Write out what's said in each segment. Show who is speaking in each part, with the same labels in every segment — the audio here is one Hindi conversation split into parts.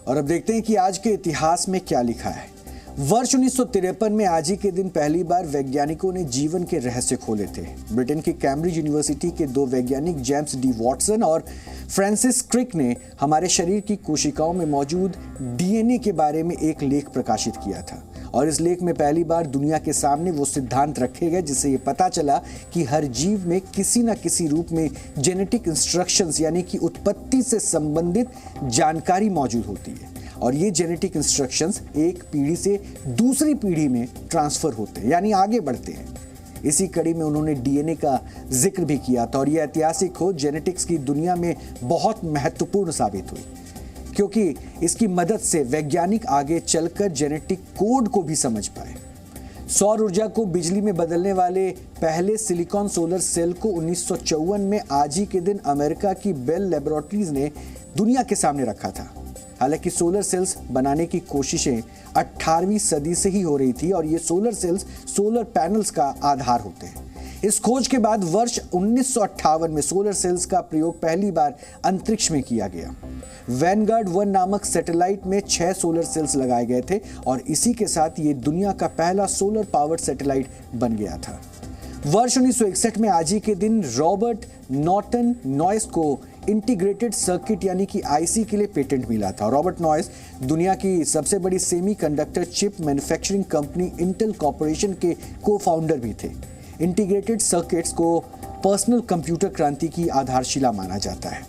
Speaker 1: और अब देखते हैं कि आज के इतिहास में क्या लिखा है। वर्ष 1953 में आज ही के दिन पहली बार वैज्ञानिकों ने जीवन के रहस्य खोले थे। ब्रिटेन की कैम्ब्रिज यूनिवर्सिटी के दो वैज्ञानिक जेम्स डी वॉटसन और फ्रांसिस क्रिक ने हमारे शरीर की कोशिकाओं में मौजूद डीएनए के बारे में एक लेख प्रकाशित किया था और इस लेख में पहली बार दुनिया के सामने वो सिद्धांत रखे गए जिससे ये पता चला कि हर जीव में किसी न किसी रूप में जेनेटिक इंस्ट्रक्शंस यानी कि उत्पत्ति से संबंधित जानकारी मौजूद होती है और ये जेनेटिक इंस्ट्रक्शंस एक पीढ़ी से दूसरी पीढ़ी में ट्रांसफर होते हैं यानी आगे बढ़ते हैं। इसी कड़ी में उन्होंने डीएनए का जिक्र भी किया था और यह ऐतिहासिक खोज जेनेटिक्स की दुनिया में बहुत महत्वपूर्ण साबित हुई क्योंकि इसकी मदद से वैज्ञानिक आगे चलकर जेनेटिक कोड को भी समझ पाए। सौर ऊर्जा को बिजली में बदलने वाले पहले सिलिकॉन सोलर सेल को 1954 में आज ही के दिन अमेरिका की बेल लैबोरेटरीज ने दुनिया के सामने रखा था। हालांकि सोलर सेल्स बनाने की कोशिशें 18वीं सदी से ही हो रही थी और ये सोलर सेल्स सोलर पैनल्स का आधार होते हैं। इस खोज के बाद वर्ष 1958 में सोलर सेल्स का प्रयोग पहली बार अंतरिक्ष में किया गया। वैनगार्ड 1 नामक सैटेलाइट में 6 सोलर सेल्स लगाए गए थे और इसी के साथ ये दुनिया का पहला सोलर पावर्ड सैटेलाइट बन गया था। वर्ष 1961 में आज ही के दिन रॉबर्ट नॉर्टन नॉइस को इंटीग्रेटेड सर्किट यानी कि आईसी के लिए पेटेंट मिला था। रॉबर्ट नॉइस दुनिया की सबसे बड़ी semiconductor chip manufacturing company Intel corporation के को-फाउंडर भी थे। इंटीग्रेटेड सर्किट्स को पर्सनल कंप्यूटर क्रांति की आधारशिला माना जाता है।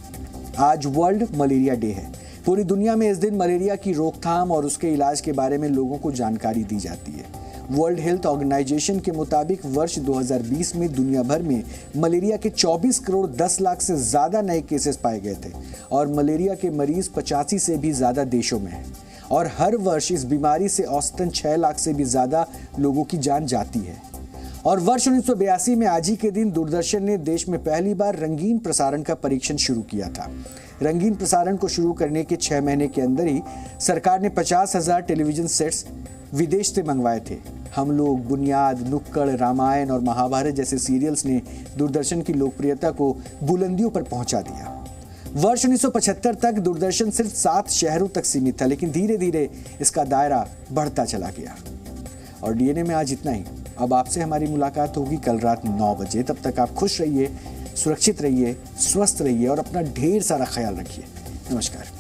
Speaker 1: आज वर्ल्ड मलेरिया डे है। पूरी दुनिया में इस दिन मलेरिया की रोकथाम और उसके इलाज के बारे में लोगों को जानकारी दी जाती है। वर्ल्ड हेल्थ ऑर्गेनाइजेशन के मुताबिक वर्ष 2020 में दुनिया भर में मलेरिया के 24 करोड़ 10 लाख से ज़्यादा नए केसेस पाए गए थे और मलेरिया के मरीज 85 से भी ज़्यादा देशों में हैं और हर वर्ष इस बीमारी से औसतन 6 लाख से भी ज़्यादा लोगों की जान जाती है। और वर्ष 1982 में आज ही के दिन दूरदर्शन ने देश में पहली बार रंगीन प्रसारण का परीक्षण शुरू किया था। रंगीन प्रसारण को शुरू करने के 6 महीने के अंदर ही सरकार ने 50,000 टेलीविजन सेट्स विदेश से मंगवाए थे। हम लोग, बुनियाद, नुक्कड़, रामायण और महाभारत जैसे सीरियल्स ने दूरदर्शन की लोकप्रियता को बुलंदियों पर पहुंचा दिया। वर्ष 1975 तक दूरदर्शन सिर्फ 7 शहरों तक सीमित था लेकिन धीरे धीरे इसका दायरा बढ़ता चला गया। और डीएनए में आज इतना ही। अब आपसे हमारी मुलाकात होगी कल रात 9 बजे। तब तक आप खुश रहिए, सुरक्षित रहिए, स्वस्थ रहिए और अपना ढेर सारा ख्याल रखिए। नमस्कार।